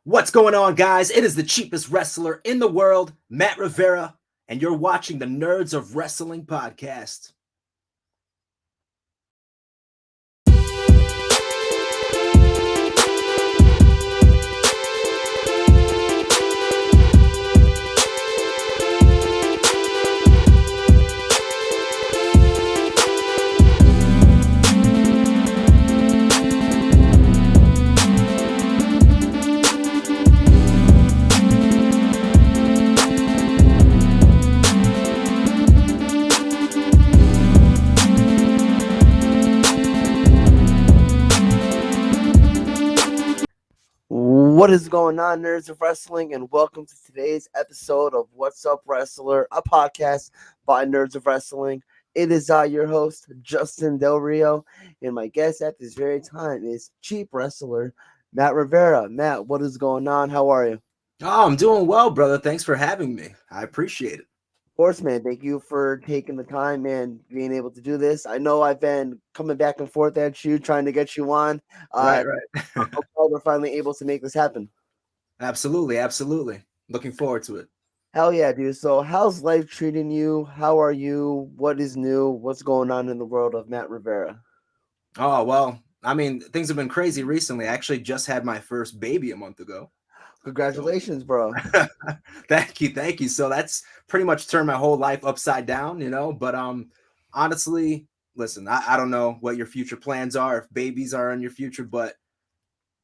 What's going on, guys? It is the cheapest wrestler in the world, Matt Rivera, and you're watching the Nerds of Wrestling podcast. What is going on, nerds of wrestling, and welcome to today's episode of What's Up Wrestler, a podcast by Nerds of Wrestling. It is your host, Justin Del Rio, and my guest at this very time is cheap wrestler Matt Rivera. Matt, what is going on? How are you? Oh, I'm doing well, brother. Thanks for having me. I appreciate it. Of course, man. Thank you for taking the time and being able to do this. I know I've been coming back and forth at you, trying to get you on. Right. I'm glad we're finally able to make this happen. Absolutely. Looking forward to it. Hell yeah, dude. So how's life treating you? How are you? What is new? What's going on in the world of Matt Rivera? Oh, well, I mean, things have been crazy recently. I actually just had my first baby a month ago. Congratulations, bro. Thank you. So that's pretty much turned my whole life upside down, but honestly, listen, I don't know what your future plans are, if babies are in your future, but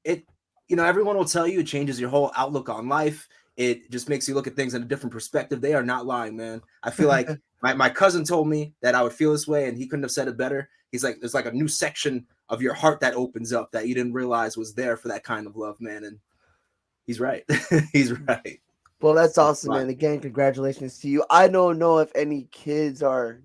everyone will tell you it changes your whole outlook on life. It just makes you look at things in a different perspective. They are not lying, man. I feel like my cousin told me that I would feel this way, and he couldn't have said it better. He's like, there's like a new section of your heart that opens up that you didn't realize was there for that kind of love, man. And he's right. He's right. Well, that's awesome, man. Again, congratulations to you. I don't know if any kids are,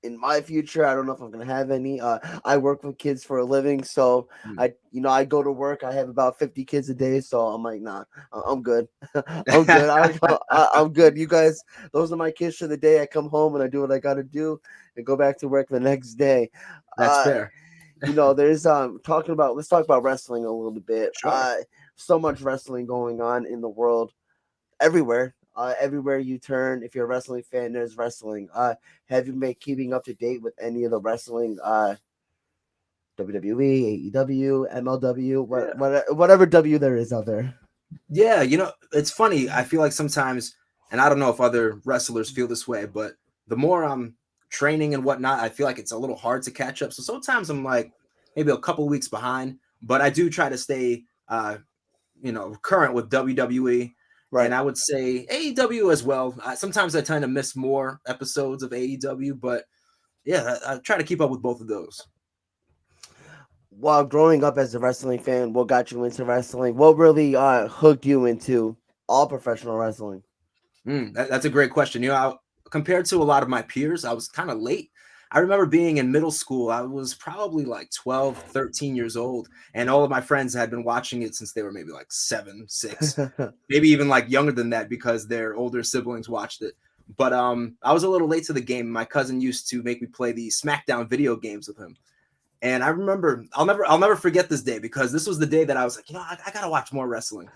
in my future. I don't know if I'm gonna have any. I work with kids for a living, so I go to work. I have about 50 kids a day, so I'm like, nah, I'm good. I'm good. I'm good. You guys, those are my kids for the day. I come home and I do what I gotta do and go back to work the next day. That's fair. There's let's talk about wrestling a little bit. Sure. So much wrestling going on in the world, everywhere. Everywhere you turn, if you're a wrestling fan, there's wrestling. Have you been keeping up to date with any of the wrestling? WWE, AEW, MLW, whatever W there is out there. Yeah, it's funny. I feel like sometimes, and I don't know if other wrestlers feel this way, but the more I'm training and whatnot, I feel like it's a little hard to catch up. So sometimes I'm like maybe a couple weeks behind, but I do try to stay, current with WWE. Right. And I would say AEW as well. Sometimes I tend to miss more episodes of AEW, but yeah, I try to keep up with both of those. While growing up as a wrestling fan, what got you into wrestling? What really hooked you into all professional wrestling? That's a great question. Compared to a lot of my peers, I was kind of late. I remember being in middle school. I was probably like 12, 13 years old. And all of my friends had been watching it since they were maybe like 7, 6, maybe even like younger than that because their older siblings watched it. But I was a little late to the game. My cousin used to make me play the SmackDown video games with him. And I remember, I'll never forget this day because this was the day that I was like, I got to watch more wrestling.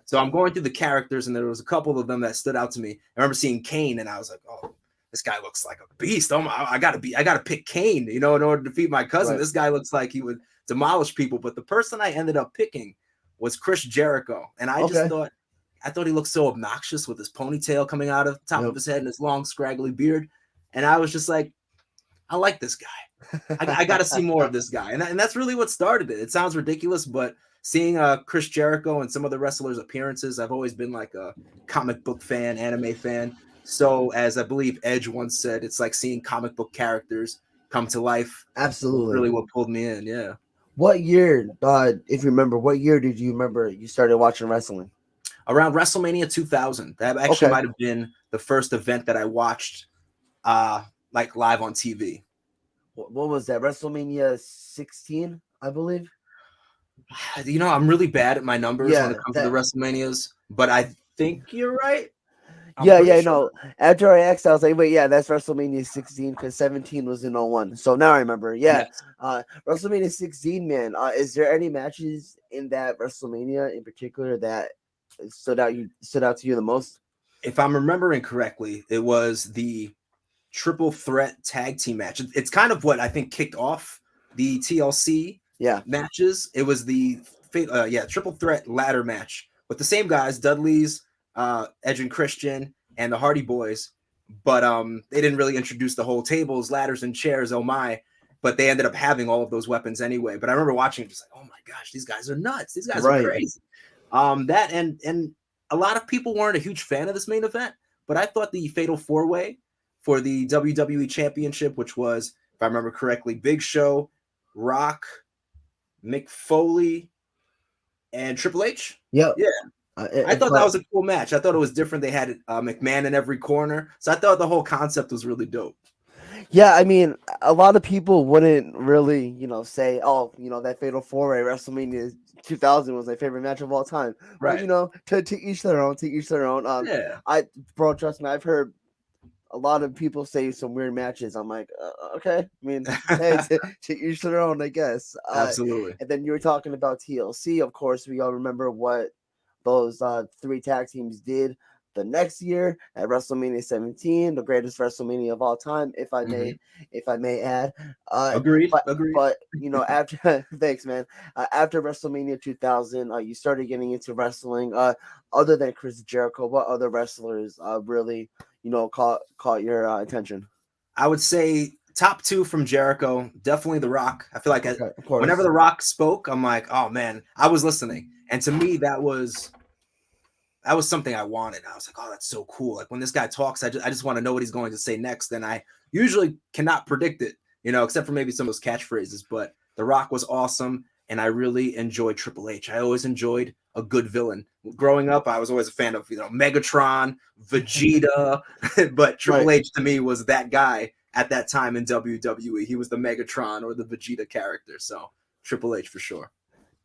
So I'm going through the characters and there was a couple of them that stood out to me. I remember seeing Kane and I was like, oh, this guy looks like a beast. Oh my, I gotta pick Kane, in order to defeat my cousin. Right. This guy looks like he would demolish people. But the person I ended up picking was Chris Jericho. And I just thought he looked so obnoxious with his ponytail coming out of the top of his head and his long scraggly beard. And I was just like, I like this guy. I got to see more of this guy. And that's really what started it. It sounds ridiculous, but seeing Chris Jericho and some of the wrestlers' appearances, I've always been like a comic book fan, anime fan. So as I believe Edge once said, it's like seeing comic book characters come to life. Absolutely. Really what pulled me in. Yeah. What year, if you remember, what year did you remember you started watching wrestling? Around WrestleMania 2000. That actually might have been the first event that I watched like live on TV. What was that? WrestleMania 16, I believe. I'm really bad at my numbers when it comes to the WrestleManias, but I think you're right. I'm Yeah, pretty yeah, sure. no. After I asked, I was like, wait, yeah, that's WrestleMania 16 because 17 was in '01. So now I remember. Yeah, Yes. WrestleMania 16, man. Is there any matches in that WrestleMania in particular that stood out to you the most? If I'm remembering correctly, it was the triple threat tag team match. It's kind of what I think kicked off the TLC Yeah, matches. It was the triple threat ladder match with the same guys, Dudley's, Edge and Christian, and the Hardy Boys. But they didn't really introduce the whole tables, ladders, and chairs. Oh my! But they ended up having all of those weapons anyway. But I remember watching it, just like, oh my gosh, these guys are nuts. These guys are right. crazy. That and a lot of people weren't a huge fan of this main event, but I thought the Fatal Four Way for the WWE Championship, which was, if I remember correctly, Big Show, Rock, Mick Foley, and Triple H. Yep. Yeah, I thought that But was a cool match. I thought it was different. They had McMahon in every corner, so I thought the whole concept was really dope. yeah, I mean, a lot of people wouldn't really, say, oh, that Fatal Four Way WrestleMania 2000 was my favorite match of all time. But Right. to each their own. To each their own. Yeah. Bro, trust me, I've heard a lot of people say some weird matches. I'm like, okay. I mean, hey, to each their own, I guess. Absolutely. And then you were talking about TLC. Of course, we all remember what those three tag teams did the next year at WrestleMania 17, the greatest WrestleMania of all time, Mm-hmm. if I may add. Uh, Agreed. but Agreed. but after thanks, man. After WrestleMania 2000, you started getting into wrestling. Other than Chris Jericho, what other wrestlers really caught your attention? I would say top two from Jericho, definitely The Rock. I feel like Okay, of whenever course. The Rock spoke, I'm like, oh man, I was listening, and to me that was something I wanted. I was like, oh, that's so cool. Like when this guy talks, I just want to know what he's going to say next, and I usually cannot predict it, except for maybe some of those catchphrases. But The Rock was awesome, and I really enjoyed Triple H. I always enjoyed a good villain. Growing up, I was always a fan of Megatron, Vegeta, but Triple Right. H to me was that guy at that time in WWE. He was the Megatron or the Vegeta character. So Triple H for sure.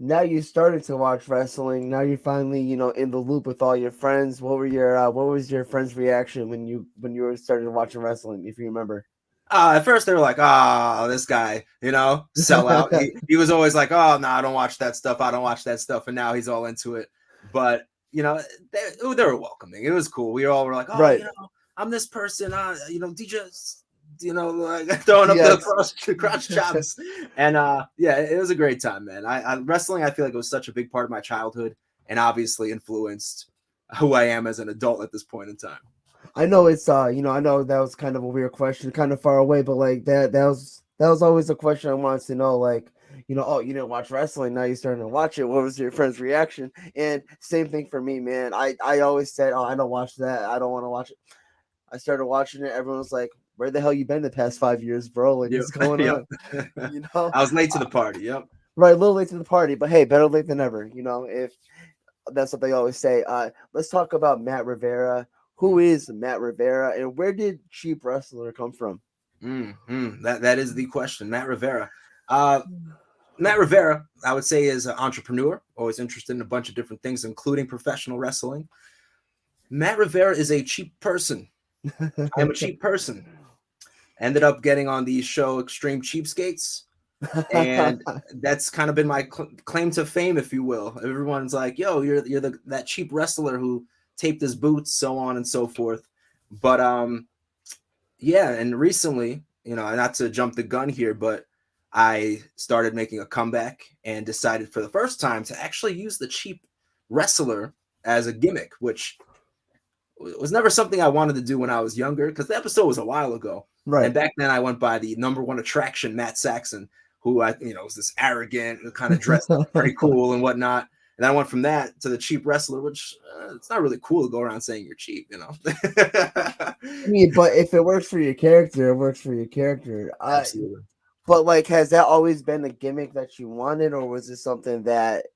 Now you started to watch wrestling. Now you're finally, in the loop with all your friends. What was your friends' reaction when you were started watching wrestling, if you remember? At first they were like, "Ah, this guy, sell out." He was always like, "Oh no, I don't watch that stuff. I don't watch that stuff." And now he's all into it. But they were welcoming. It was cool. We all were like, "Oh, Right. I'm this person. DJ, like throwing up the DX. crotch chops." And yeah, it was a great time, man. Wrestling, I feel like it was such a big part of my childhood, and obviously influenced who I am as an adult at this point in time. I know it's I know that was kind of a weird question, kind of far away, but like that was always a question I wanted to know. Like, oh, you didn't watch wrestling, now you're starting to watch it. What was your friend's reaction? And same thing for me, man. I always said, oh, I don't watch that. I don't want to watch it. I started watching it. Everyone was like, where the hell you been the past 5 years, bro? Like, Yep. what's going Yep. on? You know, I was late to the party. Yep. right? A little late to the party, but hey, better late than never. If that's what they always say. Let's talk about Matt Rivera. Who is Matt Rivera, and where did Cheap Wrestler come from? That is the question. Uh, Matt Rivera, I would say, is an entrepreneur, always interested in a bunch of different things, including professional wrestling. Matt Rivera is a cheap person. I am a cheap person. Ended up getting on the show Extreme Cheapskates, and that's kind of been my claim to fame, if you will. Everyone's like, "Yo, you're that cheap wrestler who taped his boots, so on and so forth." But yeah, and recently, not to jump the gun here, but I started making a comeback and decided for the first time to actually use the cheap wrestler as a gimmick, which was never something I wanted to do when I was younger because the episode was a while ago. Right. And back then I went by the number one attraction, Matt Saxon, who was this arrogant, kind of dressed pretty cool and whatnot. And I went from that to the cheap wrestler, which it's not really cool to go around saying you're cheap. I mean, but if it works for your character, it works for your character. Absolutely. But like, has that always been the gimmick that you wanted, or was it something that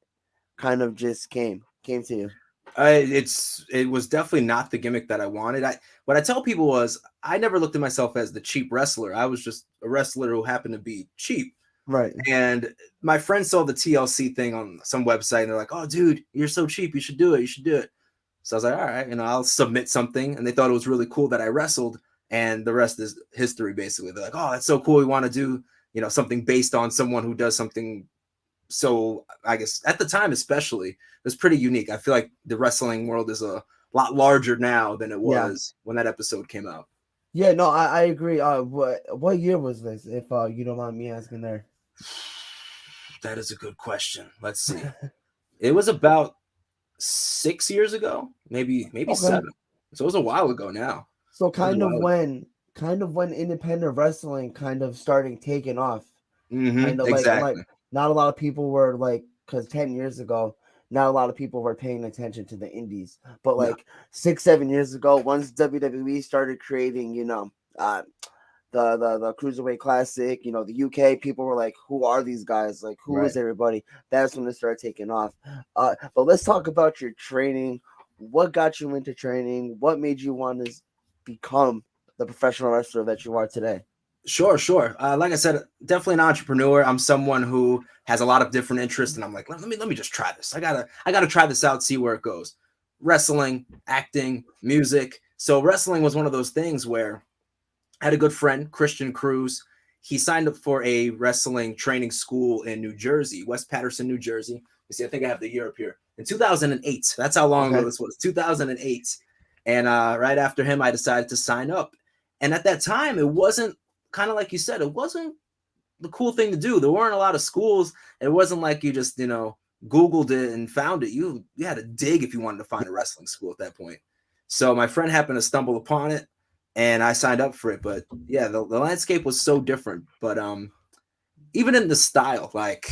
kind of just came to you? It was definitely not the gimmick that I wanted. What I tell people was I never looked at myself as the cheap wrestler. I was just a wrestler who happened to be cheap. Right. And my friend saw the TLC thing on some website and they're like, "Oh, dude, you're so cheap. You should do it. You should do it." So I was like, all right, I'll submit something. And they thought it was really cool that I wrestled. And the rest is history, basically. They're like, oh, that's so cool. We want to do, something based on someone who does something. So I guess at the time, especially, it was pretty unique. I feel like the wrestling world is a lot larger now than it Yeah. was when that episode came out. Yeah, no, I agree. What year was this, if you don't mind me asking there? That is a good question. Let's see. It was about 6 years ago, maybe Okay. 7. So it was a while ago now. So kind of when independent wrestling kind of starting taking off. Kind of like Exactly. not a lot of people were like, because 10 years ago, not a lot of people were paying attention to the indies. But No. like 6-7 years ago, once WWE started creating, the Cruiserweight Classic, the UK people were like, who are these guys? Like, who Right. is everybody? That's when it started taking off. But let's talk about your training. What got you into training? What made you want to become the professional wrestler that you are today? Sure. Like I said, definitely an entrepreneur. I'm someone who has a lot of different interests, and I'm like, let me just try this. I gotta try this out, see where it goes. Wrestling, acting, music. So wrestling was one of those things where I had a good friend, Christian Cruz. He signed up for a wrestling training school in New Jersey, West Patterson, New Jersey. You see, I think I have the year up here. In 2008. That's how long ago this was. 2008. And right after him, I decided to sign up. And at that time, it wasn't kind of like you said, it wasn't the cool thing to do. There weren't a lot of schools. It wasn't like you just, Googled it and found it. You had to dig if you wanted to find a wrestling school at that point. So my friend happened to stumble upon it and I signed up for it. But yeah, the landscape was so different. But even in the style, like,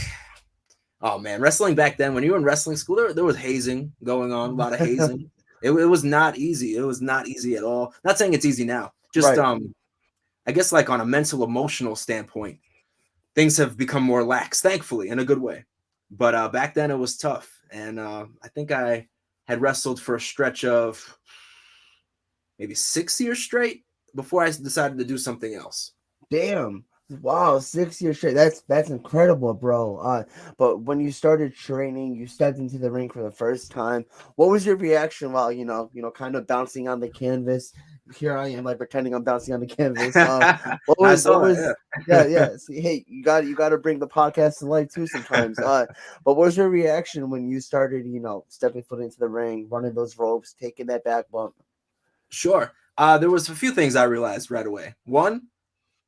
oh man, wrestling back then, when you were in wrestling school, there was hazing going on, a lot of hazing. It was not easy. It was not easy at all. Not saying it's easy now. Just I guess like on a mental, emotional standpoint, things have become more lax, thankfully, in a good way. But back then it was tough. And I think I had wrestled for a stretch of maybe 6 years straight before I decided to do something else. Damn. Wow, 6 years straight. That's incredible, bro. But when you started training, you stepped into the ring for the first time. What was your reaction while kind of bouncing on the canvas? Here I am, like pretending I'm bouncing on the canvas. I saw that. Yeah. See, hey, you got to bring the podcast to life too sometimes. But what was your reaction when you started, stepping foot into the ring, running those ropes, taking that back bump? Sure. There was a few things I realized right away. One,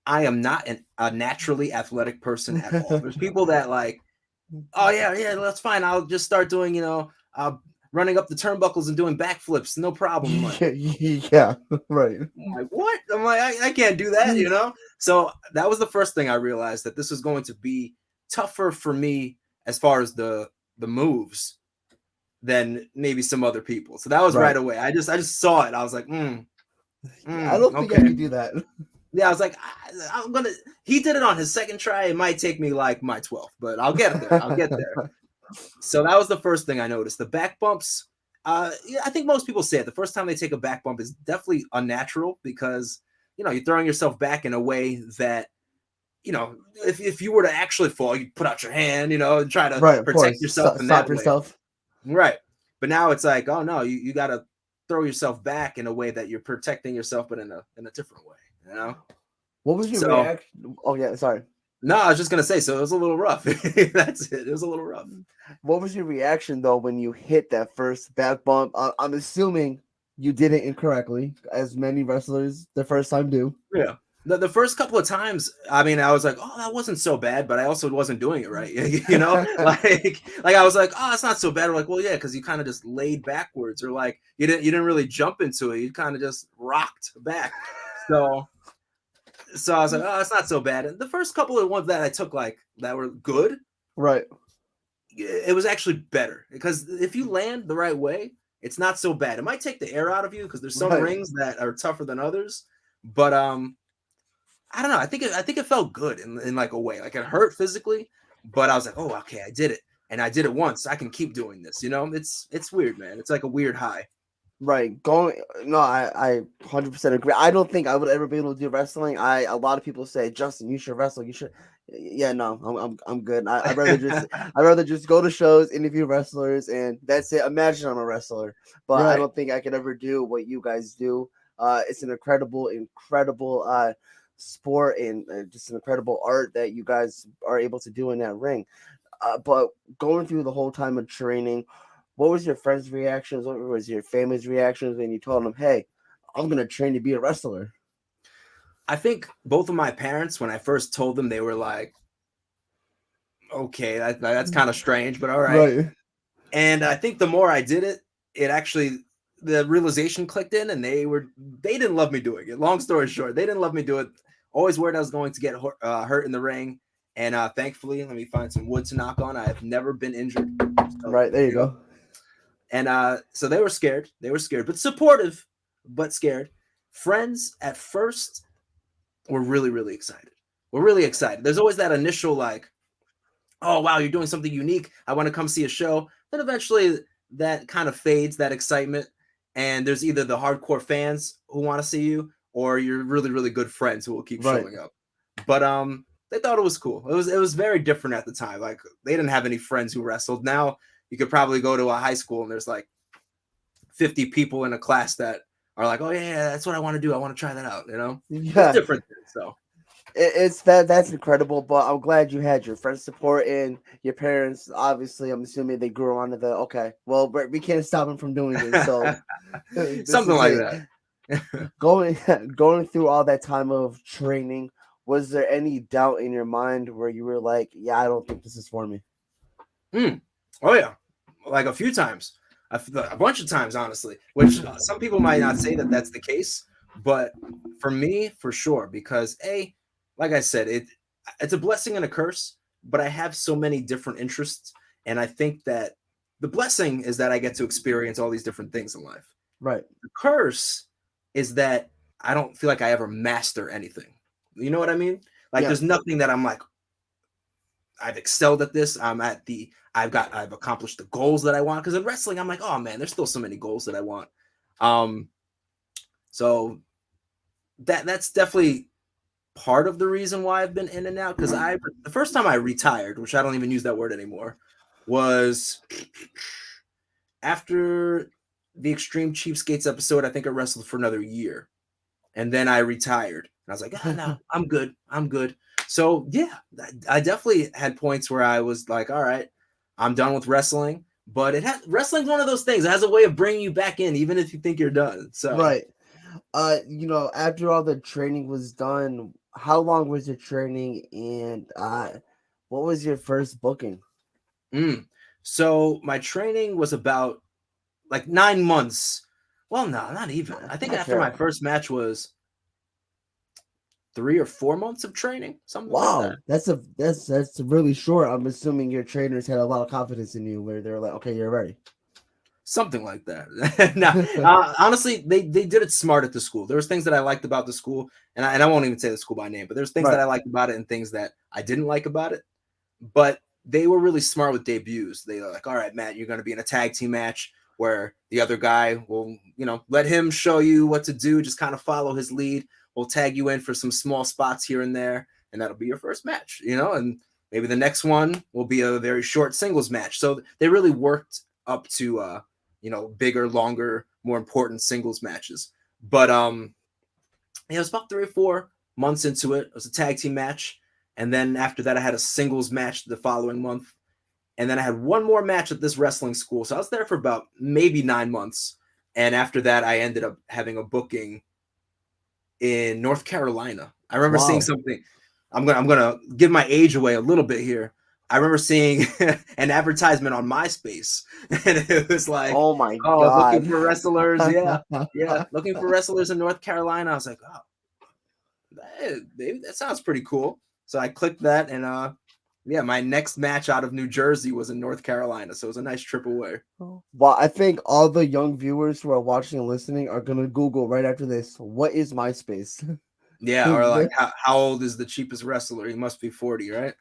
I am not a naturally athletic person at all. There's people that like, oh yeah, that's fine. I'll just start doing, running up the turnbuckles and doing backflips, no problem. Like, yeah, right. I'm like, what? I'm like, I can't do that, So that was the first thing I realized, that this was going to be tougher for me as far as the moves than maybe some other people. So that was right away. I just saw it. I was like, I don't think I okay. could do that. Yeah, I was like, I'm gonna. He did it on his second try. It might take me like my 12th, but I'll get there. So that was the first thing I noticed. The back bumps. Yeah, I think most people say it. The first time they take a back bump is definitely unnatural because you're throwing yourself back in a way that if you were to actually fall, you put out your hand, and try to protect yourself in that way. Yourself. Right. But now it's like, oh no, you got to throw yourself back in a way that you're protecting yourself, but in a different way. What was your reaction? Oh yeah, sorry. No, I was just gonna say, so it was a little rough. That's it. It was a little rough. What was your reaction though when you hit that first back bump? I'm assuming you did it incorrectly, as many wrestlers the first time do. Yeah. The first couple of times, I mean, I was like, oh, that wasn't so bad, but I also wasn't doing it right. like I was like, oh, it's not so bad. I'm like, well, yeah, because you kind of just laid backwards, or like you didn't really jump into it. You kind of just rocked back. So I was like, oh, it's not so bad. And the first couple of ones that I took that were good. Right. It was actually better because if you land the right way, it's not so bad. It might take the air out of you because there's some rings that are tougher than others. But I don't know. I think it felt good in like a way. Like it hurt physically, but I was like, oh, okay, I did it. And I did it once. I can keep doing this. It's weird, man. It's like a weird high. Right. I 100% agree. I don't think I would ever be able to do wrestling. A lot of people say, Justin, you should wrestle. You should. Yeah, no, I'm good. I'd rather just go to shows, interview wrestlers, and that's it. Imagine I'm a wrestler, but I Right. don't think I could ever do what you guys do. It's an incredible sport, and just an incredible art that you guys are able to do in that ring. But going through the whole time of training, what was your friends' reactions? What was your family's reactions when you told them, "Hey, I'm gonna train to be a wrestler"? I think both of my parents, when I first told them, they were like, okay, that's kind of strange, but all right. Right. And I think the more I did it, it actually the realization clicked in, and they didn't love me doing it. Long story short, they didn't love me do it. Always worried I was going to get hurt in the ring, and thankfully, let me find some wood to knock on. I have never been injured. So Right, there there you you go. go. And so they were scared. They were scared, but supportive, but scared. Friends at first were really, really excited. We're really excited. There's always that initial like, oh wow, you're doing something unique. I want to come see a show. Then eventually that kind of fades, that excitement. And there's either the hardcore fans who want to see you, or your really, really good friends who will keep Right. showing up. But they thought it was cool. It was very different at the time. Like they didn't have any friends who wrestled. Now you could probably go to a high school and there's like 50 people in a class that are like, oh yeah, that's what I want to do. I want to try that out. It's Yeah, different. So it's that's incredible. But I'm glad you had your friends' support and your parents. Obviously, I'm assuming they grew on to the okay. Well, we can't stop him from doing this, so this something is like it. that. Going going through all that time of training, was there any doubt in your mind where you were like, "Yeah, I don't think this is for me"? Mm. Oh yeah, like a few times, a bunch of times, honestly. Which some people might not say that that's the case, but for me, for sure, because like I said, it's a blessing and a curse. But I have so many different interests, and I think that the blessing is that I get to experience all these different things in life. Right. The curse is that I don't feel like I ever master anything. You know what I mean? Like Yeah. there's nothing that I'm like, I've excelled at this. I've accomplished the goals that I want. Because in wrestling, I'm like, oh man, there's still so many goals that I want. Um, so that's definitely part of the reason why I've been in and out. Because the first time I retired, which I don't even use that word anymore, was after the Extreme Cheapskates episode. I think I wrestled for another year, and then I retired. And I was like, no, I'm good. I'm good. So yeah, I definitely had points where I was like, all right, I'm done with wrestling. But wrestling's one of those things. It has a way of bringing you back in, even if you think you're done. So, Right. After all the training was done, how long was your training, and what was your first booking? mm. So my training was about like 9 months. Well, no, not even. I think Not after my fair. first match was 3 or 4 months of training, something like that. Wow, that's really short. I'm assuming your trainers had a lot of confidence in you, where they're like, "Okay, you're ready." Something like that. Now, honestly, they did it smart at the school. There was things that I liked about the school, and I won't even say the school by name, but there's things that Right. I liked about it and things that I didn't like about it. But they were really smart with debuts. They were like, all right, Matt, you're going to be in a tag team match where the other guy will, let him show you what to do. Just kind of follow his lead. We'll tag you in for some small spots here and there, and that'll be your first match, and maybe the next one will be a very short singles match. So they really worked up to, bigger, longer, more important singles matches. But it was about 3 or 4 months into it. It was a tag team match. And then after that, I had a singles match the following month. And then I had one more match at this wrestling school. So I was there for about maybe 9 months. And after that, I ended up having a booking in North Carolina. I remember seeing Wow. something. I'm gonna give my age away a little bit here. I remember seeing an advertisement on MySpace, and it was like, Oh my "Oh, looking god. for wrestlers." Yeah, yeah, looking for wrestlers in North Carolina. I was like, "Oh, that sounds pretty cool." So I clicked that, and yeah, my next match out of New Jersey was in North Carolina, so it was a nice trip away. Well, I think all the young viewers who are watching and listening are gonna Google right after this. What is MySpace? Yeah, or like, how old is the cheapest wrestler? He must be 40, right?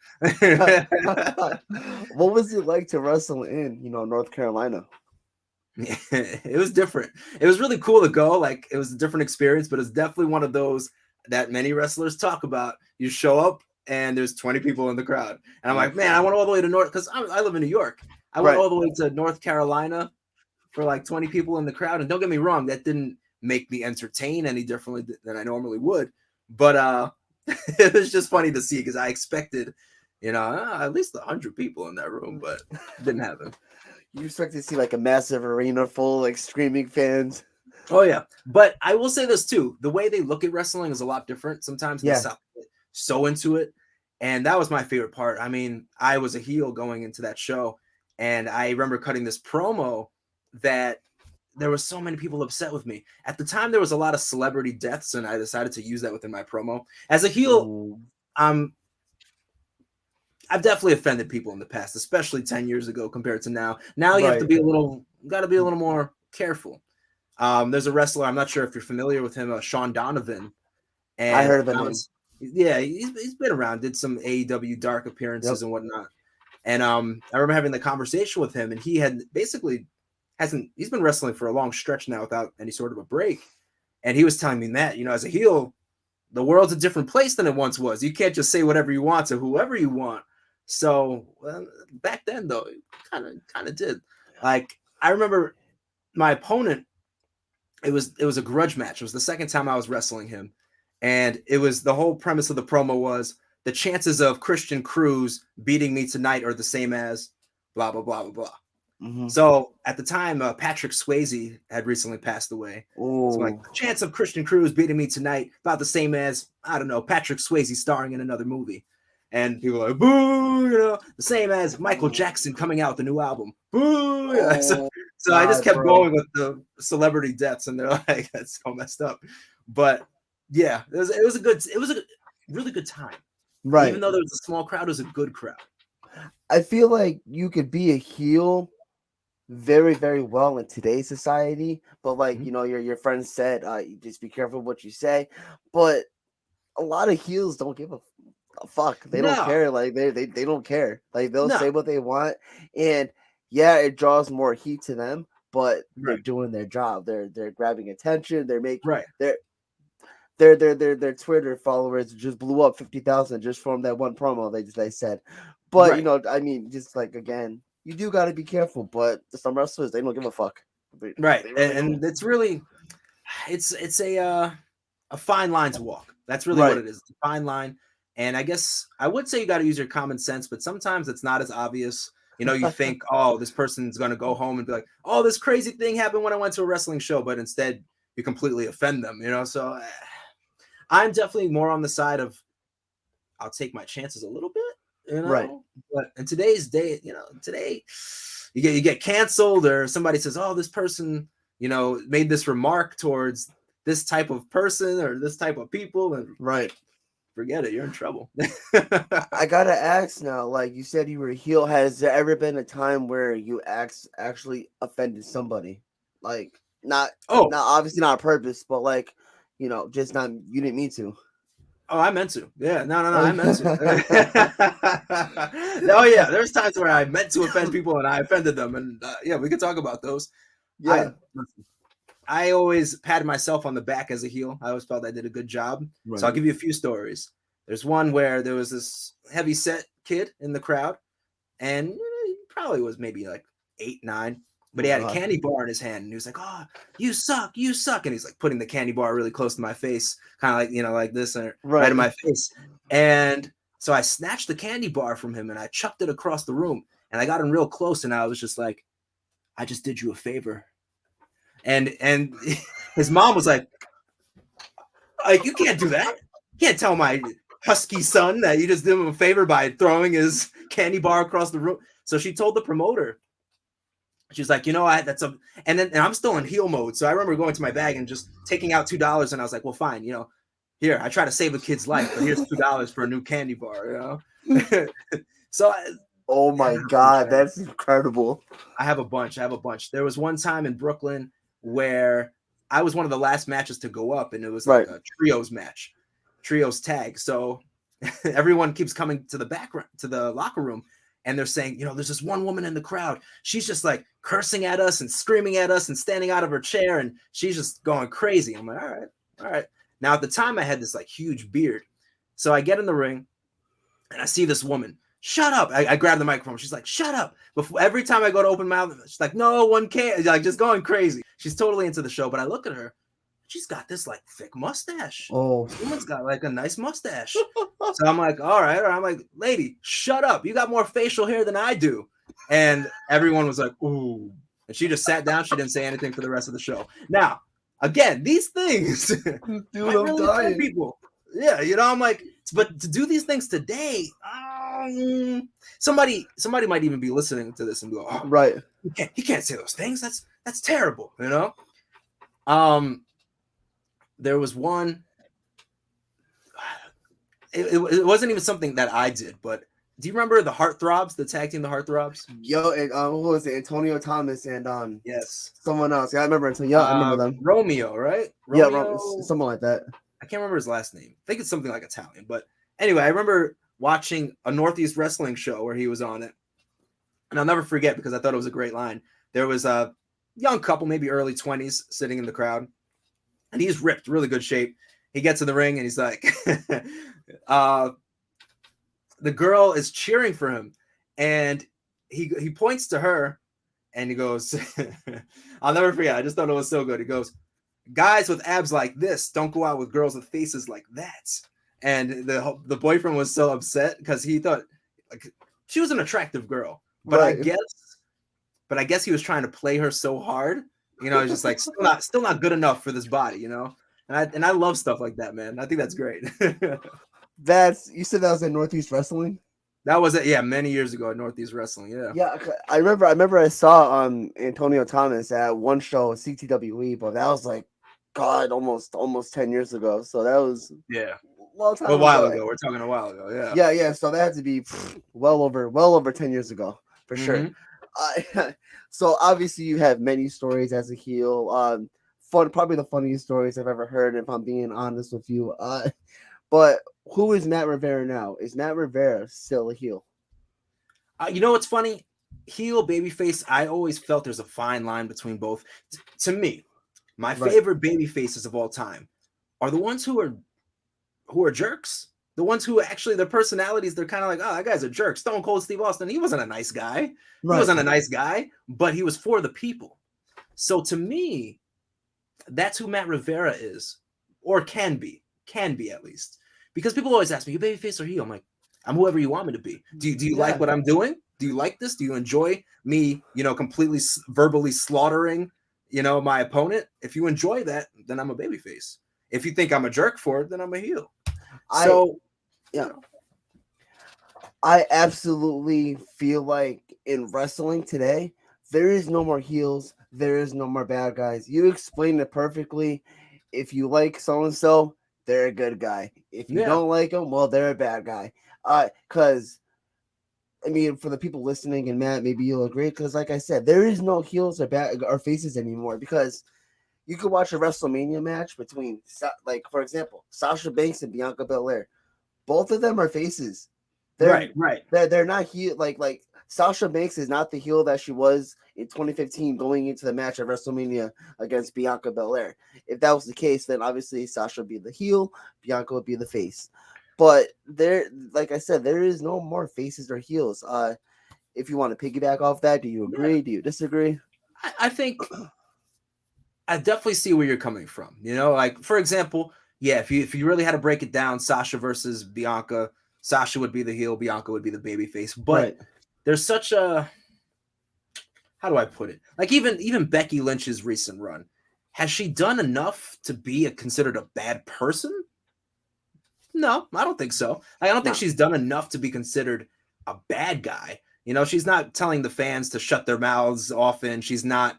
What was it like to wrestle in, North Carolina? It was different. It was really cool to go. Like it was a different experience, but it's definitely one of those that many wrestlers talk about. You show up and there's 20 people in the crowd. And I'm like, man, I went all the way to North, because I live in New York. I went all the way to North Carolina for like 20 people in the crowd. And don't get me wrong, that didn't make me entertain any differently than I normally would. But it was just funny to see, because I expected, at least 100 people in that room, but it didn't happen. You expect to see like a massive arena full, like screaming fans. Oh yeah, but I will say this too: the way they look at wrestling is a lot different. Sometimes in the South, so into it, and that was my favorite part. I mean, I was a heel going into that show, and I remember cutting this promo that there were so many people upset with me. At the time, there was a lot of celebrity deaths, and I decided to use that within my promo. As a heel, I've definitely offended people in the past, especially 10 years ago compared to now. Now you have to be got to be a little more careful. There's a wrestler, I'm not sure if you're familiar with him, Sean Donovan. And I heard of him. Yeah, he's been around, did some AEW dark appearances and whatnot. And I remember having the conversation with him, and he had basically he's been wrestling for a long stretch now without any sort of a break. And he was telling me that, as a heel, the world's a different place than it once was. You can't just say whatever you want to whoever you want. So back then, though, it kind of did. Like, I remember my opponent, it was a grudge match. It was the second time I was wrestling him. And it was, the whole premise of the promo was, the chances of Christian Cruz beating me tonight are the same as blah, blah, blah, blah, blah. Mm-hmm. So at the time, Patrick Swayze had recently passed away. Ooh. So like, the chance of Christian Cruz beating me tonight about the same as, I don't know, Patrick Swayze starring in another movie. And people are like, boo, the same as Michael Jackson coming out with a new album. Boo. Oh, so I just kept going with the celebrity deaths, and they're like, that's so messed up. But yeah, it was a really good time. Right. Even though there was a small crowd, it was a good crowd. I feel like you could be a heel very, very well in today's society, but like, your friend said, just be careful what you say. But a lot of heels don't give a fuck. They don't care. Like they don't care. Like they'll say what they want, and yeah, it draws more heat to them, but they're doing their job. They're grabbing attention. They're making their Twitter followers just blew up 50,000 just from that one promo they said. But I mean, just like, again, you do got to be careful. But some wrestlers, they don't give a fuck. Right, and it's really, it's a fine line to walk. That's really what it is. It's a fine line. And I guess I would say you got to use your common sense, but sometimes it's not as obvious. You think, oh, this person's going to go home and be like, oh, this crazy thing happened when I went to a wrestling show, but instead you completely offend them, So I'm definitely more on the side of, I'll take my chances a little bit, But in today's day, today you get canceled, or somebody says, oh, this person, made this remark towards this type of person or this type of people, and forget it, you're in trouble. I gotta ask now, like you said you were a heel, has there ever been a time where you actually offended somebody? Like, not obviously not on purpose, but like, just not, you didn't mean to. Oh, I meant to. Yeah, no, I meant to. Oh yeah, there's times where I meant to offend people and I offended them, and yeah, we could talk about those. Yeah. I always patted myself on the back as a heel. I always felt I did a good job. So I'll give you a few stories. There's one where there was this heavy set kid in the crowd, and he probably was maybe like 8, 9, but he had a candy bar in his hand, and he was like, oh, you suck. And he's like putting the candy bar really close to my face, kind of like, like this, and right in my face. And so I snatched the candy bar from him and I chucked it across the room, and I got him real close, and I was just like, I just did you a favor. And his mom was like, you can't do that. You can't tell my husky son that you just did him a favor by throwing his candy bar across the room. So she told the promoter. She's like, and I'm still in heel mode. So I remember going to my bag and just taking out $2, and I was like, well, fine, here, I try to save a kid's life, but here's $2 for a new candy bar, So oh my God, that's incredible. I have a bunch. There was one time in Brooklyn where I was one of the last matches to go up, and it was like a trios match, trios tag. So everyone keeps coming to the background, to the locker room, and they're saying, there's this one woman in the crowd. She's just like cursing at us and screaming at us and standing out of her chair, and she's just going crazy. I'm like, all right. Now at the time I had this like huge beard. So I get in the ring, and I see this woman. Shut up. I grab the microphone. She's like, shut up. Before every time I go to open my mouth, she's like, no one can't. Like, just going crazy. She's totally into the show. But I look at her. She's got this like thick mustache. Oh, this woman's got like a nice mustache. So I'm like, all right. I'm like, lady, shut up. You got more facial hair than I do. And everyone was like, ooh. And she just sat down. She didn't say anything for the rest of the show. Now, again, these things dude, might I'm really dying. people. Yeah, I'm like, but to do these things today, somebody might even be listening to this and go, oh, right. He can't say those things. That's terrible, There was one. It wasn't even something that I did, but do you remember the Heartthrobs, the tag team, the Heartthrobs? Yo, and who was it? Antonio Thomas and yes, someone else. Yeah, I remember Antonio. Yeah, I remember them. Romeo, right? Romeo, something like that. I can't remember his last name. I think it's something like Italian. But anyway, I remember watching a Northeast Wrestling show where he was on it, and I'll never forget because I thought it was a great line. There was a young couple, maybe early 20s, sitting in the crowd, and he's ripped, really good shape. He gets in the ring and he's like, the girl is cheering for him, and he points to her, and he goes, I'll never forget. I just thought it was so good. He goes, guys with abs like this don't go out with girls with faces like that. And the boyfriend was so upset because he thought like she was an attractive girl, but right. I guess he was trying to play her so hard. It's just like still not good enough for this body, And I love stuff like that, man. I think that's great. You said that was at Northeast Wrestling? That was it, yeah, many years ago at Northeast Wrestling, yeah. Yeah, I remember I saw Antonio Thomas at one show at CTWE, but that was like, God, almost 10 years ago. So that was a long time a while ago. We're talking a while ago, yeah. Yeah. So that had to be well over 10 years ago for sure. So obviously you have many stories as a heel. Probably the funniest stories I've ever heard, if I'm being honest with you. But who is Matt Rivera now? Is Matt Rivera still a heel? You know what's funny? Heel, babyface, I always felt there's a fine line between both. To me, my favorite baby faces of all time are the ones who are jerks. The ones who actually, their personalities, they're kind of like, oh, that guy's a jerk. Stone Cold Steve Austin, he wasn't a nice guy. Right. He wasn't a nice guy, but he was for the people. So to me, that's who Matt Rivera is, or can be at least. Because people always ask me, you babyface or heel? I'm like, I'm whoever you want me to be. Do you like what I'm doing? Do you like this? Do you enjoy me, completely verbally slaughtering, my opponent? If you enjoy that, then I'm a babyface. If you think I'm a jerk for it, then I'm a heel. I absolutely feel like in wrestling today, there is no more heels. There is no more bad guys. You explained it perfectly. If you like so-and-so, they're a good guy. If you don't like them, well, they're a bad guy. Because, I mean, for the people listening, and Matt, maybe you'll agree, because like I said, there is no heels or faces anymore, because you could watch a WrestleMania match between, like, for example, Sasha Banks and Bianca Belair. Both of them are faces. Right. They're not heel. Like Sasha Banks is not the heel that she was in 2015 going into the match at WrestleMania against Bianca Belair. If that was the case, then obviously Sasha would be the heel, Bianca would be the face. But like I said, there is no more faces or heels. If you want to piggyback off that, do you agree? Do you disagree? I think I definitely see where you're coming from. Like, for example, if you really had to break it down, Sasha versus Bianca, Sasha would be the heel, Bianca would be the babyface. But there's such a, how do I put it? Like even Becky Lynch's recent run, has she done enough to be considered a bad person? No, I don't think so. I don't think she's done enough to be considered a bad guy. She's not telling the fans to shut their mouths often. She's not,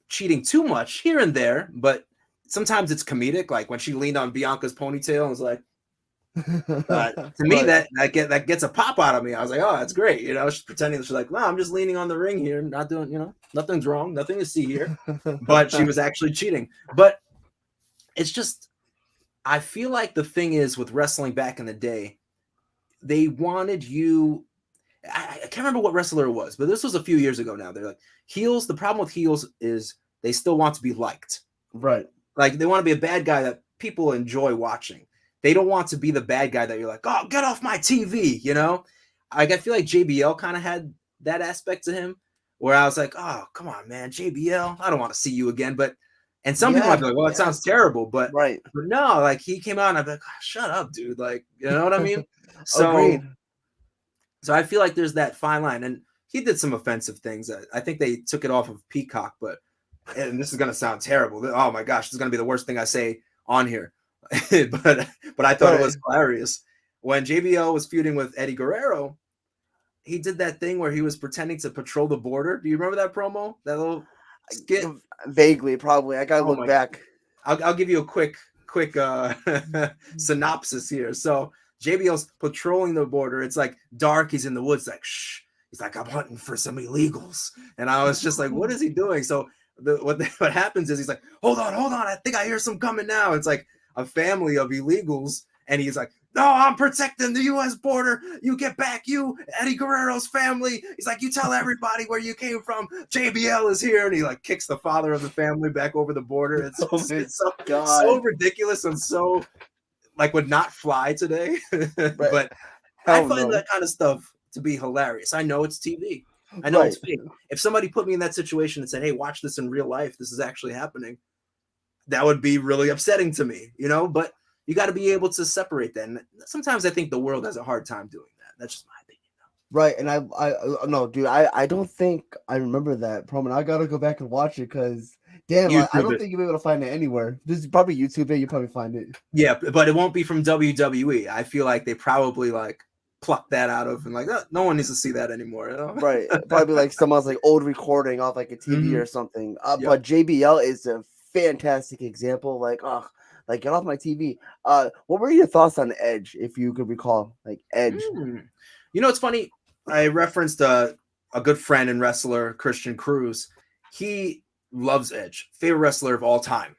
cheating too much here and there, but sometimes it's comedic. Like when she leaned on Bianca's ponytail and was like, to me, that gets a pop out of me. I was like, oh, that's great. She's pretending she's like, no, I'm just leaning on the ring here, not doing, nothing's wrong, nothing to see here. But she was actually cheating. But it's just, I feel like the thing is with wrestling back in the day, they wanted you. I can't remember what wrestler it was, but this was a few years ago now. They're like, heels. The problem with heels is they still want to be liked. Right. Like they want to be a bad guy that people enjoy watching. they don't want to be the bad guy that you're like, oh, get off my TV, you know? Like I feel like JBL kind of had that aspect to him where I was like, oh, come on, man, JBL, I don't want to see you again. But and some people might be like, well, it sounds terrible, but no, like he came out and I'd be like, oh, shut up, dude. Like, you know what I mean? Agreed. So I feel like there's that fine line, and he did some offensive things. I think they took it off of Peacock, but and this is gonna sound terrible. Oh my gosh, this is gonna be the worst thing I say on here. but I thought it was hilarious when JBL was feuding with Eddie Guerrero. He did that thing where he was pretending to patrol the border. Do you remember that promo? That little skit? Vaguely, probably. I gotta look back. I'll give you a quick synopsis here. So JBL's patrolling the border. It's like dark. He's in the woods, like shh. He's like, I'm hunting for some illegals, and I was just like, what is he doing? So what happens is he's like, hold on, I think I hear some coming now. It's like a family of illegals, and he's like, no, I'm protecting the U.S. border. You get back, you Eddie Guerrero's family. He's like, you tell everybody where you came from. JBL is here, and he like kicks the father of the family back over the border. It's so ridiculous and so like would not fly today. But I find that kind of stuff to be hilarious. I know it's TV. I know it's fake. If somebody put me in that situation and said, hey, watch this in real life, this is actually happening, that would be really upsetting to me, you know? But you got to be able to separate that. And sometimes I think the world has a hard time doing that. That's just my opinion. Right. And I no, dude, I don't think I remember that promo. I got to go back and watch it because, damn, I don't think you'll be able to find it anywhere. This is probably YouTube. You probably find it. Yeah, but it won't be from WWE. I feel like they probably like pluck that out of and like, oh, no one needs to see that anymore. You know? Right. Probably like someone's like old recording off like a TV or something. But JBL is a fantastic example. Like, like get off my TV. What were your thoughts on Edge, if you could recall? Like Edge. You know, it's funny. I referenced a good friend and wrestler, Christian Cruz. He loves Edge, favorite wrestler of all time.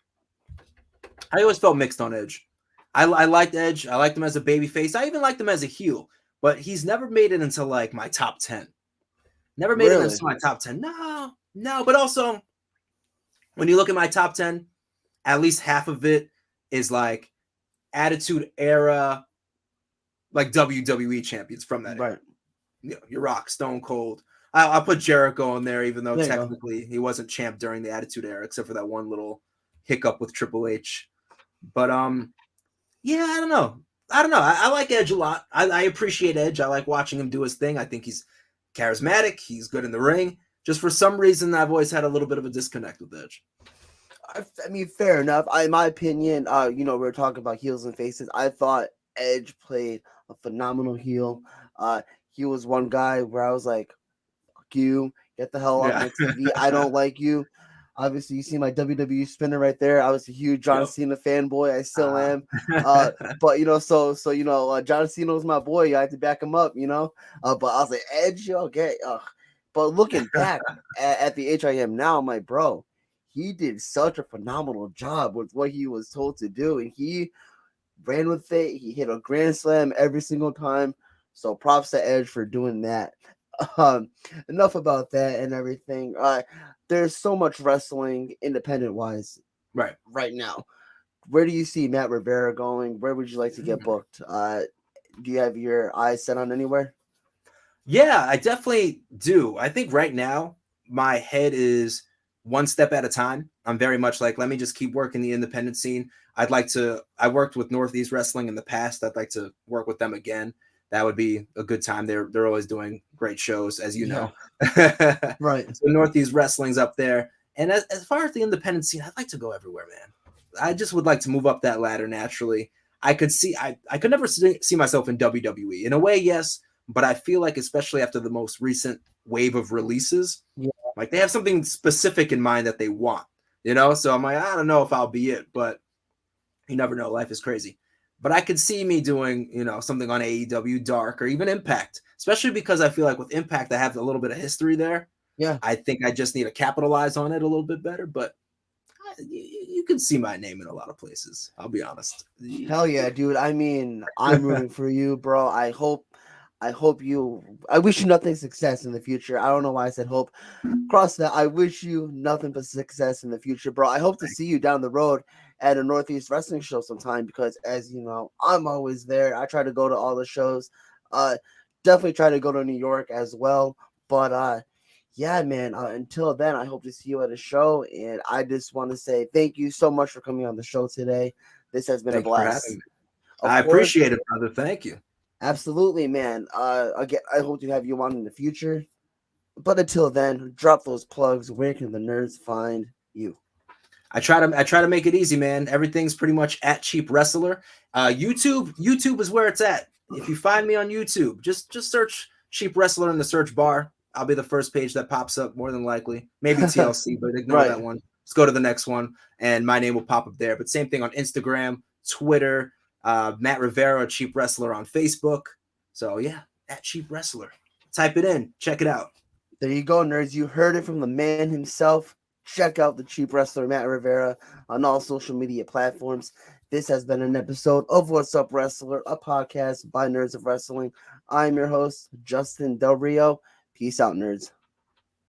I always felt mixed on Edge. I liked Edge. I liked him as a babyface. I even liked him as a heel. But he's never made it into like my top 10. Never made it into my top 10. No. But also, when you look at my top 10, at least half of it is like Attitude Era, like WWE champions from that era. You know, your Rock, Stone Cold. I'll put Jericho in there, even though technically he wasn't champ during the Attitude Era, except for that one little hiccup with Triple H. But yeah, I don't know. I like Edge a lot. I appreciate Edge. I like watching him do his thing. I think he's charismatic. He's good in the ring. Just for some reason, I've always had a little bit of a disconnect with Edge. I mean, fair enough. In my opinion, we were talking about heels and faces. I thought Edge played a phenomenal heel. He was one guy where I was like, fuck you, get the hell off my TV. I don't like you. Obviously, you see my WWE spinner right there. I was a huge John Cena fanboy. I still am. But so John Cena was my boy. I had to back him up, But I was like, Edge, okay. But looking back at the HIM now, my bro, he did such a phenomenal job with what he was told to do, and he ran with it. He hit a grand slam every single time. So props to Edge for doing that. Enough about that and everything. There's so much wrestling independent wise right now. Where do you see Matt Rivera going? Where would you like to get booked? Do you have your eyes set on anywhere? Yeah, I definitely do. I think right now my head is one step at a time. I'm very much like, let me just keep working the independent scene. I worked with Northeast Wrestling in the past. I'd like to work with them again. That would be a good time. They're always doing great shows, as you know. Right. So Northeast Wrestling's up there. And as far as the independent scene, I'd like to go everywhere, man. I just would like to move up that ladder naturally. I could never see myself in WWE. In a way, yes, but I feel like especially after the most recent wave of releases, like they have something specific in mind that they want, So I'm like, I don't know if I'll be it, but you never know. Life is crazy. But I could see me doing, something on AEW Dark or even Impact, especially because I feel like with Impact, I have a little bit of history there. Yeah. I think I just need to capitalize on it a little bit better, but you can see my name in a lot of places. I'll be honest. Hell yeah, dude. I mean, I'm rooting for you, bro. I wish you nothing success in the future. I don't know why I said hope. Cross that. I wish you nothing but success in the future, bro. I hope to see you down the road at a Northeast wrestling show sometime, because as you know, I'm always there. I try to go to all the shows. Uh, Definitely try to go to New York as well. But yeah, man. Until then, I hope to see you at a show, and I just want to say thank you so much for coming on the show today. This has been a Thank you for having blast. me. Of I course, appreciate it, brother. Thank you. absolutely, man. Again, I hope to have you on in the future. But until then, drop those plugs. Where can the nerds find you? I try to make it easy, man. Everything's pretty much at Cheap Wrestler. YouTube is where it's at. If you find me on YouTube, just search Cheap Wrestler in the search bar. I'll be the first page that pops up, more than likely. Maybe TLC, but ignore Right. that one. Let's go to the next one, and my name will pop up there. But same thing on Instagram, Twitter, Matt Rivera, Cheap Wrestler on Facebook. So yeah, at Cheap Wrestler. Type it in, check it out. There you go, nerds. You heard it from the man himself. Check out the cheap wrestler Matt Rivera on all social media platforms. This has been an episode of What's Up Wrestler, a podcast by Nerds of Wrestling. I'm your host, Justin Del Rio. Peace out, nerds.